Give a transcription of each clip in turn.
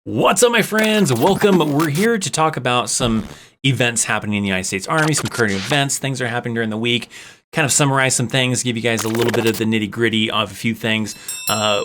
What's up, my friends? Welcome. We're here to talk about some events happening in the United States Army, some current events, things that are happening during the week, kind of summarize some things, give you guys a little bit of the nitty gritty of a few things.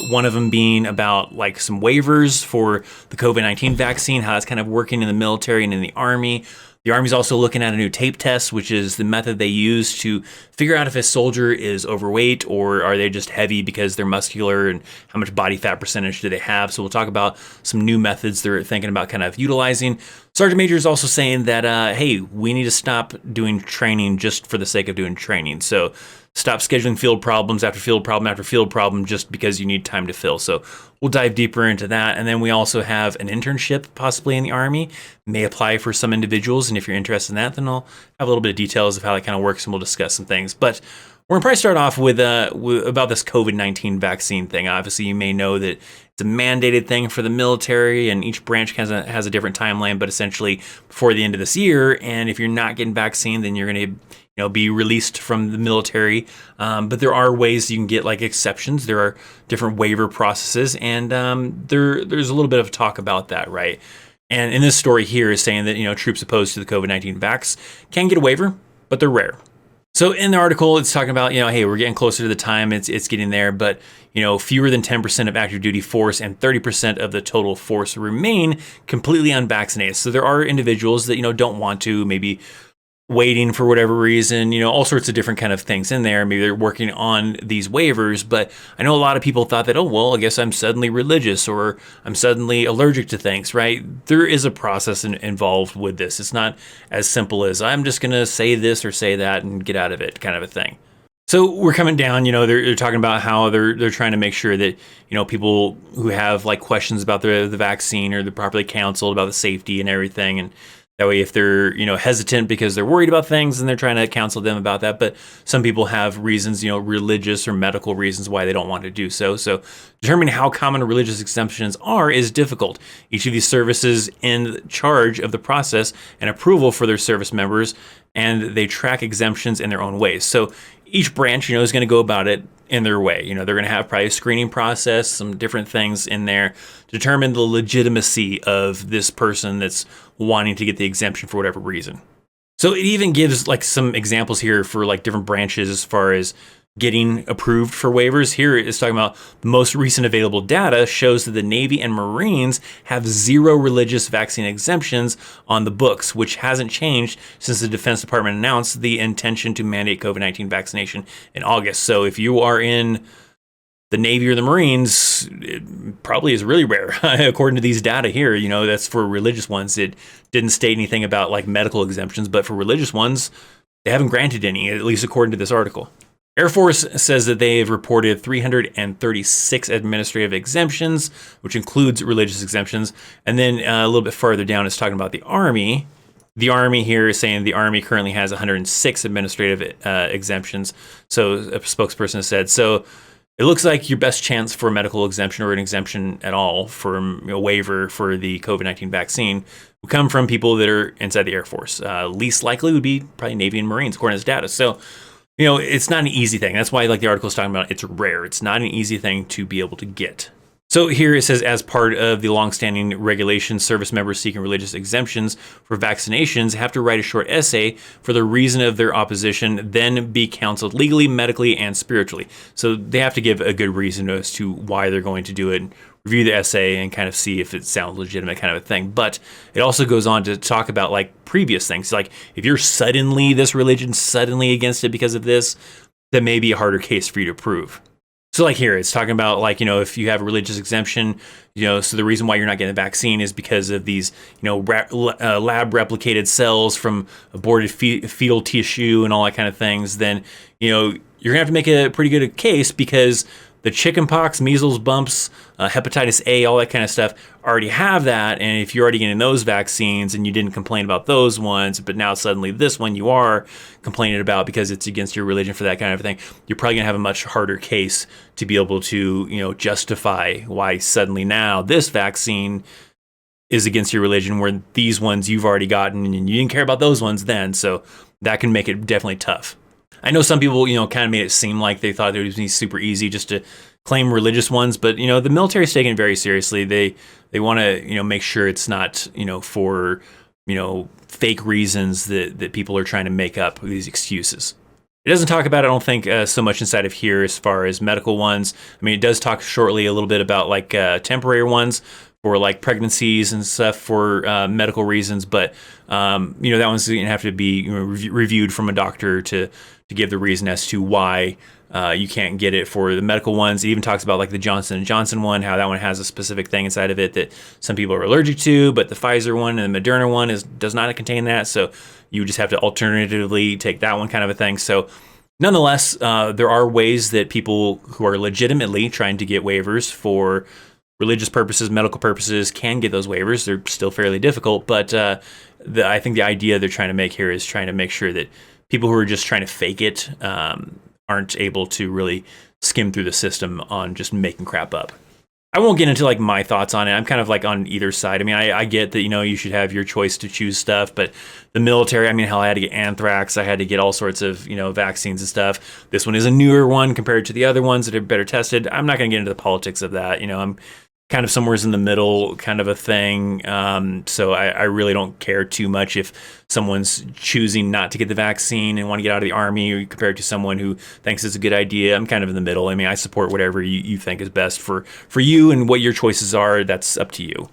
One of them being about like some waivers for the COVID-19 vaccine, how that's kind of working in the military and in the Army. The Army's also looking at a new tape test, which is the method they use to figure out if a soldier is overweight or are they just heavy because they're muscular and how much body fat percentage do they have. So we'll talk about some new methods they're thinking about kind of utilizing. Sergeant Major is also saying that, hey, we need to stop doing training just for the sake of doing training. So stop scheduling field problems after field problem after field problem just because you need time to fill. So we'll dive deeper into that. And then we also have an internship possibly in the Army, may apply for some individuals. And if you're interested in that, then I'll have a little bit of details of how that kind of works and we'll discuss some things. But we're going to probably start off with about this COVID-19 vaccine thing. Obviously, you may know that it's a mandated thing for the military and each branch has a different timeline, but essentially before the end of this year. And if you're not getting vaccine, then you're going to be released from the military. But there are ways you can get like exceptions. There are different waiver processes, and there's a little bit of talk about that, right? And in this story here is saying that troops opposed to the COVID-19 vax can get a waiver, but they're rare. So in the article, it's talking about, hey, we're getting closer to the time, it's getting there, but, fewer than 10% of active duty force and 30% of the total force remain completely unvaccinated. So there are individuals that, don't want to, maybe waiting for whatever reason, all sorts of different kind of things in there. Maybe they're working on these waivers, but I know a lot of people thought that, oh, well, I guess I'm suddenly religious or I'm suddenly allergic to things, right? There is a process involved with this. It's not as simple as I'm just going to say this or say that and get out of it kind of a thing. So we're coming down, they're talking about how they're trying to make sure that, people who have like questions about the vaccine or they're properly counseled about the safety and everything. And that way, if they're, hesitant because they're worried about things, then they're trying to counsel them about that. But some people have reasons, religious or medical reasons why they don't want to do so. So determining how common religious exemptions are is difficult. Each of these services in charge of the process and approval for their service members, and they track exemptions in their own ways. So each branch, is going to go about it in their way. They're going to have probably a screening process, some different things in there to determine the legitimacy of this person that's wanting to get the exemption for whatever reason. So it even gives like some examples here for like different branches as far as getting approved for waivers. Here it's talking about the most recent available data shows that the Navy and Marines have 0 religious vaccine exemptions on the books, which hasn't changed since the Defense Department announced the intention to mandate COVID-19 vaccination in August. So if you are in the Navy or the Marines, it probably is really rare. According to these data here, that's for religious ones. It didn't state anything about like medical exemptions, but for religious ones, they haven't granted any, at least according to this article. Air Force says that they have reported 336 administrative exemptions, which includes religious exemptions. And then a little bit farther down, it's talking about the Army. The Army here is saying the Army currently has 106 administrative exemptions. So a spokesperson said, so it looks like your best chance for a medical exemption or an exemption at all for a waiver for the COVID-19 vaccine will come from people that are inside the Air Force. Least likely would be probably Navy and Marines, according to this data. So it's not an easy thing. That's why, like the article is talking about, it's rare. It's not an easy thing to be able to get. So here it says, as part of the longstanding regulation, service members seeking religious exemptions for vaccinations have to write a short essay for the reason of their opposition, then be counseled legally, medically, and spiritually. So they have to give a good reason as to why they're going to do it, review the essay, and kind of see if it sounds legitimate kind of a thing. But it also goes on to talk about like previous things. Like if you're suddenly this religion, suddenly against it because of this, that may be a harder case for you to prove. So like here, it's talking about like, if you have a religious exemption, so the reason why you're not getting the vaccine is because of these, lab replicated cells from aborted fetal tissue and all that kind of things, then, you're gonna have to make a pretty good case because the chickenpox, measles, bumps, hepatitis A, all that kind of stuff already have that. And if you're already getting those vaccines and you didn't complain about those ones, but now suddenly this one you are complaining about because it's against your religion for that kind of thing, you're probably gonna have a much harder case to be able to, justify why suddenly now this vaccine is against your religion where these ones you've already gotten and you didn't care about those ones then. So that can make it definitely tough. I know some people, kind of made it seem like they thought it would be super easy just to claim religious ones, but the military is taken very seriously. They want to, make sure it's not, for, fake reasons that people are trying to make up these excuses. It doesn't talk about, I don't think, so much inside of here as far as medical ones. I mean, it does talk shortly a little bit about like temporary ones for like pregnancies and stuff for medical reasons, but that one's going to have to be reviewed from a doctor to give the reason as to why you can't get it for the medical ones. It even talks about like the Johnson & Johnson one, how that one has a specific thing inside of it that some people are allergic to, but the Pfizer one and the Moderna one does not contain that. So you just have to alternatively take that one, kind of a thing. So nonetheless, there are ways that people who are legitimately trying to get waivers for religious purposes, medical purposes, can get those waivers. They're still fairly difficult, but I think the idea they're trying to make here is trying to make sure that people who are just trying to fake it aren't able to really skim through the system on just making crap up. I won't get into like my thoughts on it. I'm kind of like on either side. I mean, I get that, you should have your choice to choose stuff, but the military, I mean, hell, I had to get anthrax. I had to get all sorts of, vaccines and stuff. This one is a newer one compared to the other ones that are better tested. I'm not going to get into the politics of that. I'm kind of somewhere in the middle kind of a thing. So I really don't care too much if someone's choosing not to get the vaccine and want to get out of the Army compared to someone who thinks it's a good idea. I'm kind of in the middle. I mean, I support whatever you think is best for you, and what your choices are, that's up to you.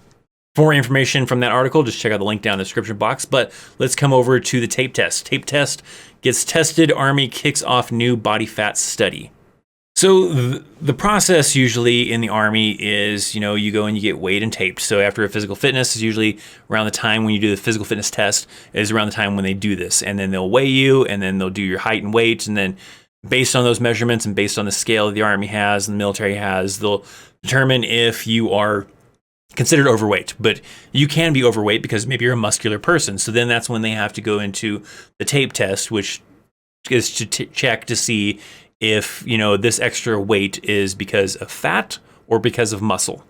For more information from that article, just check out the link down in the description box. But let's come over to the tape test. Tape test gets tested. Army kicks off new body fat study. So the process usually in the Army is, you go and you get weighed and taped. So after a physical fitness is usually around the time when you do the physical fitness test is around the time when they do this. And then they'll weigh you, and then they'll do your height and weight. And then based on those measurements and based on the scale the Army has and the military has, they'll determine if you are considered overweight. But you can be overweight because maybe you're a muscular person. So then that's when they have to go into the tape test, which is to check to see if, this extra weight is because of fat or because of muscle.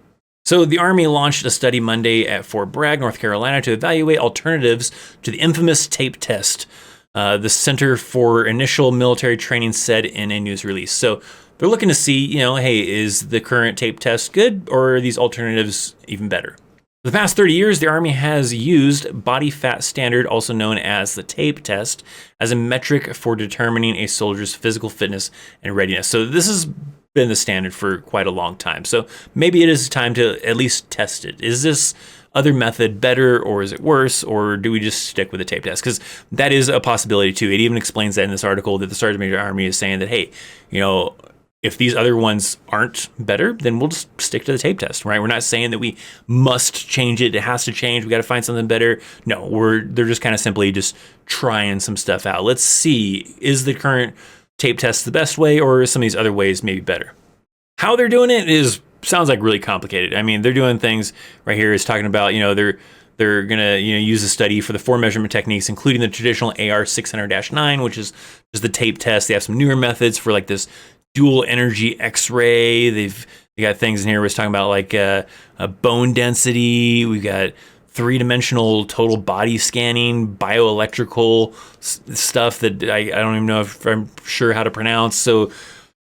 So the Army launched a study Monday at Fort Bragg, North Carolina, to evaluate alternatives to the infamous tape test, the Center for Initial Military Training said in a news release. So they're looking to see, hey, is the current tape test good, or are these alternatives even better? For the past 30 years, the Army has used body fat standard, also known as the tape test, as a metric for determining a soldier's physical fitness and readiness. So this has been the standard for quite a long time. So maybe it is time to at least test it. Is this other method better, or is it worse, or do we just stick with the tape test? Because that is a possibility too. It even explains that in this article that the Sergeant Major Army is saying that, hey, if these other ones aren't better, then we'll just stick to the tape test, right? We're not saying that we must change it. It has to change. We got to find something better. No, they're just kind of simply just trying some stuff out. Let's see, is the current tape test the best way, or are some of these other ways maybe better? How they're doing it sounds like really complicated. I mean, they're doing things right here is talking about, they're going to use a study for the 4 measurement techniques, including the traditional AR 600-9, which is just the tape test. They have some newer methods for like this dual energy X-ray. They got things in here where it's talking about like a bone density. We've got 3-dimensional total body scanning, bioelectrical stuff that I don't even know if I'm sure how to pronounce. So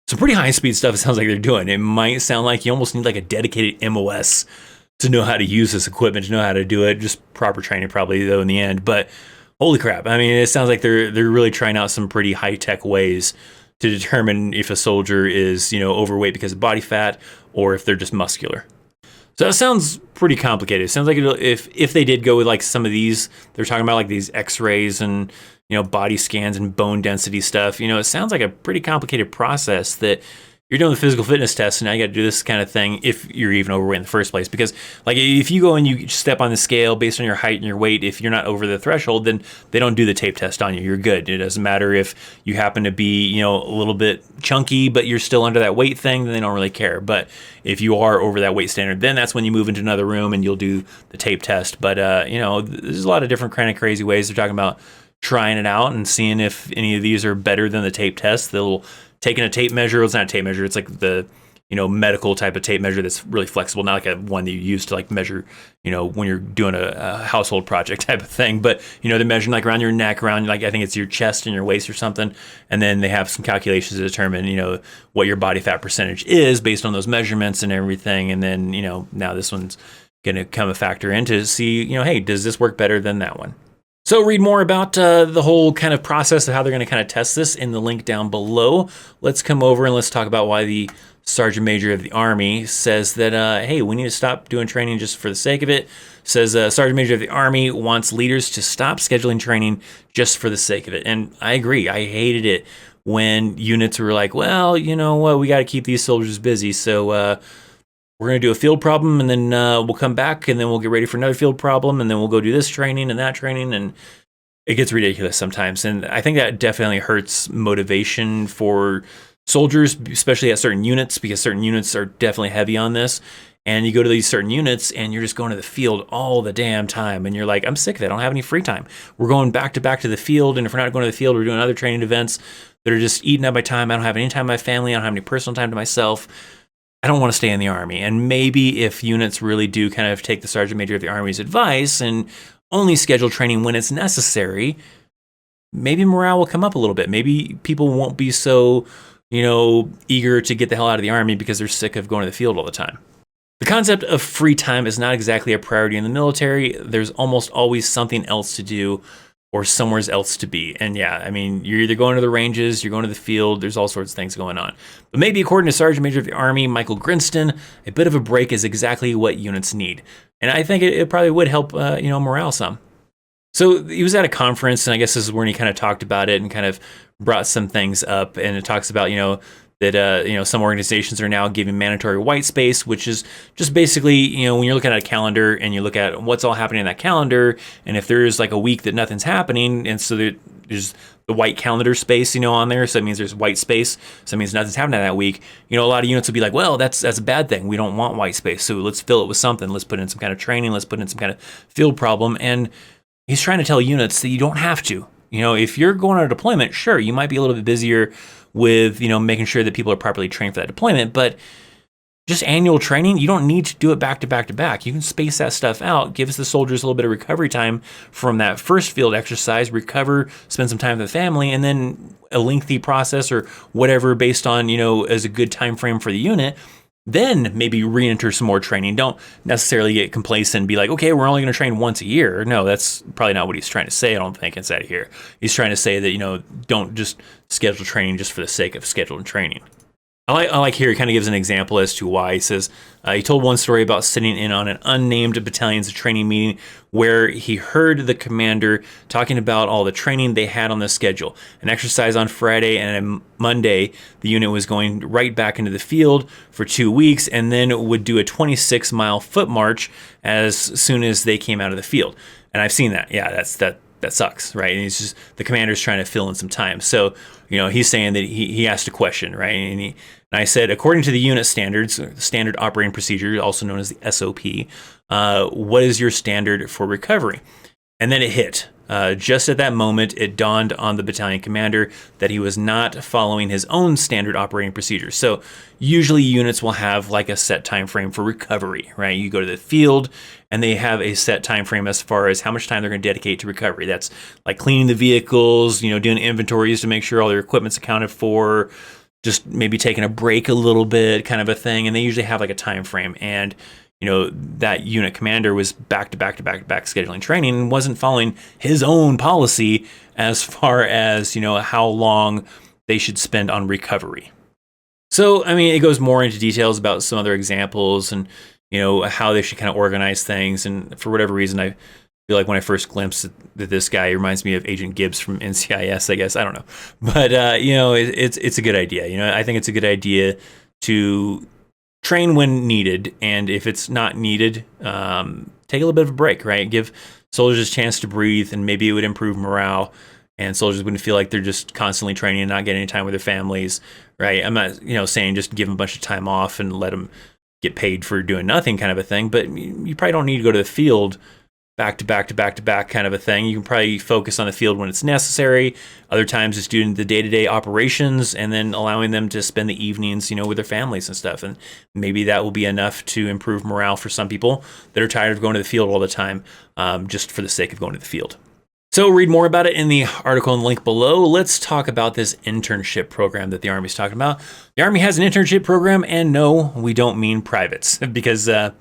some pretty high speed stuff it sounds like they're doing. It might sound like you almost need like a dedicated MOS to know how to use this equipment, to know how to do it. Just proper training probably though in the end. But holy crap. I mean, it sounds like they're really trying out some pretty high tech ways to determine if a soldier is, overweight because of body fat or if they're just muscular. So that sounds pretty complicated. It sounds like if they did go with like some of these, they're talking about like these X-rays and, body scans and bone density stuff. It sounds like a pretty complicated process that you're doing the physical fitness test, and now you got to do this kind of thing if you're even overweight in the first place. Because like if you go and you step on the scale based on your height and your weight, if you're not over the threshold, then they don't do the tape test on you. You're good. It doesn't matter if you happen to be, a little bit chunky, but you're still under that weight thing, then they don't really care. But if you are over that weight standard, then that's when you move into another room and you'll do the tape test. But, there's a lot of different kind of crazy ways. They're talking about trying it out and seeing if any of these are better than the tape test. They'll taking a tape measure. It's not a tape measure. It's like the, medical type of tape measure that's really flexible, not like a one that you use to like measure, when you're doing a household project type of thing. But, they're measuring like around your neck, around like, I think it's your chest and your waist or something. And then they have some calculations to determine, what your body fat percentage is based on those measurements and everything. And then, now this one's going to come a factor in to see, hey, does this work better than that one? So read more about the whole kind of process of how they're going to kind of test this in the link down below. Let's come over and let's talk about why the Sergeant Major of the Army says that, hey, we need to stop doing training just for the sake of it. Says Sergeant Major of the Army wants leaders to stop scheduling training just for the sake of it. And I agree. I hated it when units were like, well, you know what, we got to keep these soldiers busy. So we're going to do a field problem, and then we'll come back, and then we'll get ready for another field problem, and then we'll go do this training and that training, and it gets ridiculous sometimes. And I think that definitely hurts motivation for soldiers, especially at certain units, because certain units are definitely heavy on this. And you go to these certain units, and you're just going to the field all the damn time, and you're like, I'm sick of it. I don't have any free time. We're going back to the field, and if we're not going to the field, we're doing other training events that are just eating up my time. I don't have any time with my family. I don't have any personal time to myself. I don't want to stay in the Army. And maybe if units really do kind of take the Sergeant Major of the Army's advice and only schedule training when it's necessary, maybe morale will come up a little bit. Maybe people won't be so, eager to get the hell out of the Army because they're sick of going to the field all the time. The concept of free time is not exactly a priority in the military. There's almost always something else to do or somewhere else to be. And yeah, I mean, you're either going to the ranges, you're going to the field, there's all sorts of things going on. But maybe according to Sergeant Major of the Army, Michael Grinston, a bit of a break is exactly what units need. And I think it probably would help, morale some. So he was at a conference, and I guess this is when he kind of talked about it and kind of brought some things up. And it talks about, that some organizations are now giving mandatory white space, which is just basically, when you're looking at a calendar and you look at what's all happening in that calendar, and if there's like a week that nothing's happening, and so there's the white calendar space, on there, so it means there's white space, so it means nothing's happening that week. A lot of units will be like, well, that's a bad thing. We don't want white space, so let's fill it with something. Let's put in some kind of training. Let's put in some kind of field problem. And he's trying to tell units that you don't have to. If you're going on a deployment, sure, you might be a little bit busier with, making sure that people are properly trained for that deployment, but just annual training, you don't need to do it back to back to back. You can space that stuff out, gives the soldiers a little bit of recovery time from that first field exercise, recover, spend some time with the family, and then a lengthy process or whatever based on, as a good time frame for the unit. Then maybe re-enter some more training. Don't necessarily get complacent and be like, okay, we're only going to train once a year. No, that's probably not what he's trying to say. I don't think inside of here. He's trying to say that, don't just schedule training just for the sake of scheduling training. I like here, he kind of gives an example as to why. He says, he told one story about sitting in on an unnamed battalion's training meeting where he heard the commander talking about all the training they had on the schedule. An exercise on Friday, and on Monday, the unit was going right back into the field for 2 weeks, and then would do a 26-mile foot march as soon as they came out of the field. And I've seen that. Yeah, that sucks, right? And he's just, the commander's trying to fill in some time. So, he's saying that he asked a question, right? And I said, according to the unit standards, standard operating procedure, also known as the SOP, what is your standard for recovery? And then it hit. Just at that moment, it dawned on the battalion commander that he was not following his own standard operating procedure. So usually units will have like a set time frame for recovery, right? You go to the field and they have a set time frame as far as how much time they're going to dedicate to recovery. That's like cleaning the vehicles, doing inventories to make sure all their equipment's accounted for, just maybe taking a break a little bit, kind of a thing. And they usually have like a time frame. And that unit commander was back to back scheduling training and wasn't following his own policy as far as, how long they should spend on recovery. So, I mean, it goes more into details about some other examples and, how they should kind of organize things. And for whatever reason, I feel like when I first glimpsed that this guy reminds me of Agent Gibbs from NCIS, I guess. I don't know. But, it's a good idea. I think it's a good idea to train when needed, and if it's not needed, take a little bit of a break, right? Give soldiers a chance to breathe, and maybe it would improve morale, and soldiers wouldn't feel like they're just constantly training and not getting any time with their families, right? I'm not, saying just give them a bunch of time off and let them get paid for doing nothing kind of a thing, but you probably don't need to go to the field back to back to back to back kind of a thing. You can probably focus on the field when it's necessary. Other times it's doing the day-to-day operations and then allowing them to spend the evenings, with their families and stuff. And maybe that will be enough to improve morale for some people that are tired of going to the field all the time, just for the sake of going to the field. So read more about it in the article and link below. Let's talk about this internship program that the Army's talking about. The Army has an internship program, and no, we don't mean privates, because I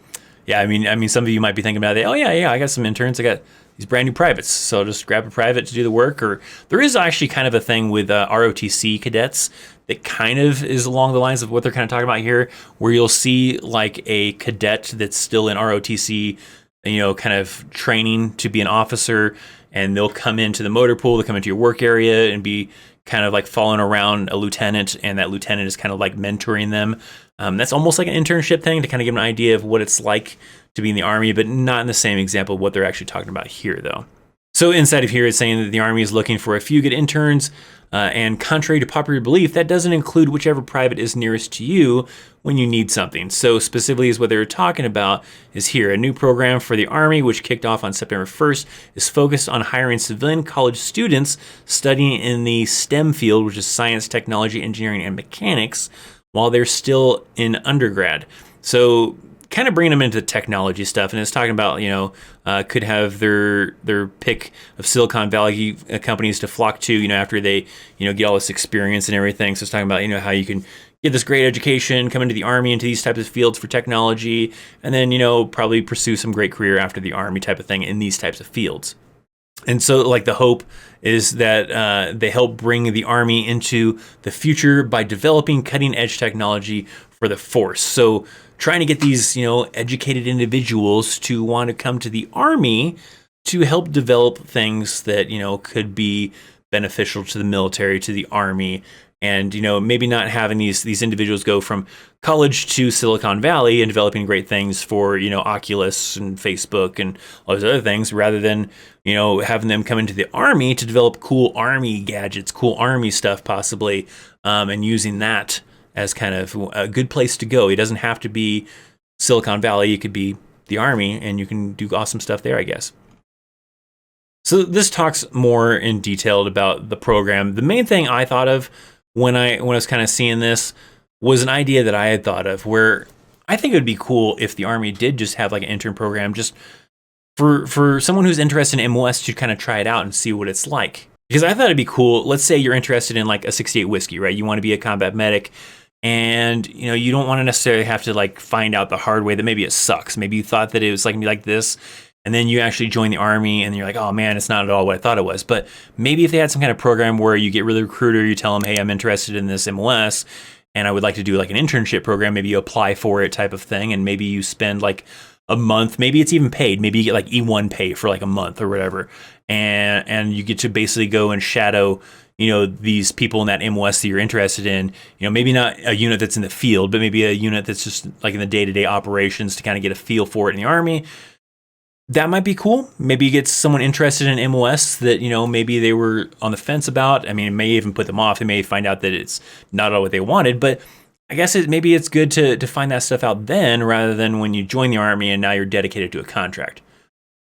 mean, some of you might be thinking about it. Oh yeah, I got some interns. I got these brand new privates, so I'll just grab a private to do the work. Or there is actually kind of a thing with ROTC cadets that kind of is along the lines of what they're kind of talking about here, where you'll see like a cadet that's still in ROTC, kind of training to be an officer, and they'll come into the motor pool, they'll come into your work area and be kind of like following around a lieutenant, and that lieutenant is kind of like mentoring them. That's almost like an internship thing to kind of give an idea of what it's like to be in the Army, but not in the same example of what they're actually talking about here, though. So inside of here, it's saying that the Army is looking for a few good interns, and contrary to popular belief, that doesn't include whichever private is nearest to you when you need something. So specifically is what they're talking about is here. A new program for the Army, which kicked off on September 1st, is focused on hiring civilian college students studying in the STEM field, which is science, technology, engineering, and mechanics, while they're still in undergrad. So kind of bringing them into technology stuff, and it's talking about, could have their pick of Silicon Valley companies to flock to, after they, get all this experience and everything. So it's talking about, how you can get this great education, come into the Army, into these types of fields for technology, and then, probably pursue some great career after the Army type of thing in these types of fields. And so, like, the hope is that they help bring the Army into the future by developing cutting-edge technology for the force. So trying to get these, educated individuals to want to come to the Army to help develop things that, could be beneficial to the military, to the Army. And, maybe not having these individuals go from college to Silicon Valley and developing great things for, Oculus and Facebook and all those other things, rather than, having them come into the Army to develop cool Army gadgets, cool Army stuff possibly, and using that as kind of a good place to go. It doesn't have to be Silicon Valley. It could be the Army, and you can do awesome stuff there, I guess. So this talks more in detail about the program. The main thing I thought of when I was kind of seeing this was an idea that I had thought of, where I think it would be cool if the Army did just have like an intern program just for someone who's interested in MOS to kind of try it out and see what it's like. Because I thought it'd be cool. Let's say you're interested in like a 68 whiskey, right? You want to be a combat medic, and you don't want to necessarily have to like find out the hard way that maybe it sucks. Maybe you thought that it was like me like this, and then you actually join the Army and you're like, oh man, it's not at all what I thought it was. But maybe if they had some kind of program where you get with a recruiter, you tell them, hey, I'm interested in this MOS and I would like to do like an internship program. Maybe you apply for it type of thing, and maybe you spend like a month, maybe it's even paid. Maybe you get like E1 pay for like a month or whatever. And you get to basically go and shadow, these people in that MOS that you're interested in, maybe not a unit that's in the field, but maybe a unit that's just like in the day-to-day operations to kind of get a feel for it in the Army. That might be cool. Maybe you get someone interested in MOS that, maybe they were on the fence about. I mean, it may even put them off. They may find out that it's not all what they wanted, but I guess maybe it's good to find that stuff out then, rather than when you join the Army and now you're dedicated to a contract.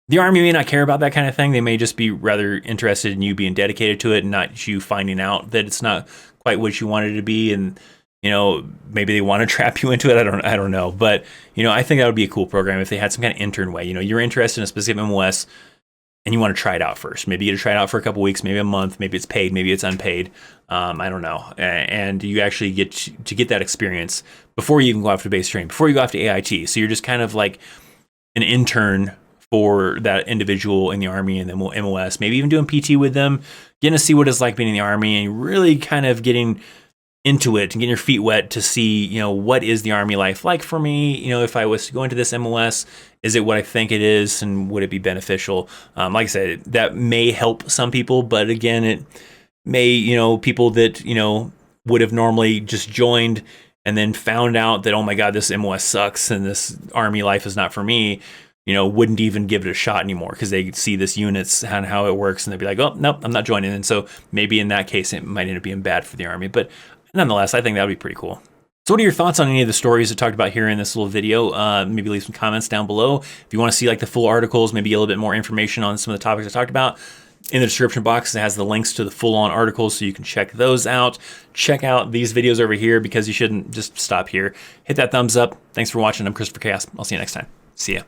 The Army may not care about that kind of thing. They may just be rather interested in you being dedicated to it and not you finding out that it's not quite what you wanted it to be. And, maybe they want to trap you into it. I don't know. But, I think that would be a cool program if they had some kind of intern way. You're interested in a specific MOS and you want to try it out first. Maybe you get to try it out for a couple weeks, maybe a month, maybe it's paid, maybe it's unpaid. I don't know. And you actually get to get that experience before you even go off to base training, before you go off to AIT. So you're just kind of like an intern for that individual in the Army and the MOS, maybe even doing PT with them, getting to see what it's like being in the Army and really kind of getting into it and getting your feet wet to see, what is the Army life like for me? If I was to go into this MOS, is it what I think it is, and would it be beneficial? Like I said, that may help some people, but again, it may, people that, would have normally just joined and then found out that, oh my God, this MOS sucks and this Army life is not for me, wouldn't even give it a shot anymore because they see this units and how it works, and they'd be like, oh, nope, I'm not joining. And so maybe in that case, it might end up being bad for the Army. But nonetheless, I think that would be pretty cool. So what are your thoughts on any of the stories I talked about here in this little video? Maybe leave some comments down below. If you want to see like the full articles, maybe a little bit more information on some of the topics I talked about, in the description box, it has the links to the full-on articles, so you can check those out. Check out these videos over here, because you shouldn't just stop here. Hit that thumbs up. Thanks for watching. I'm Christopher Chaos. I'll see you next time. See ya.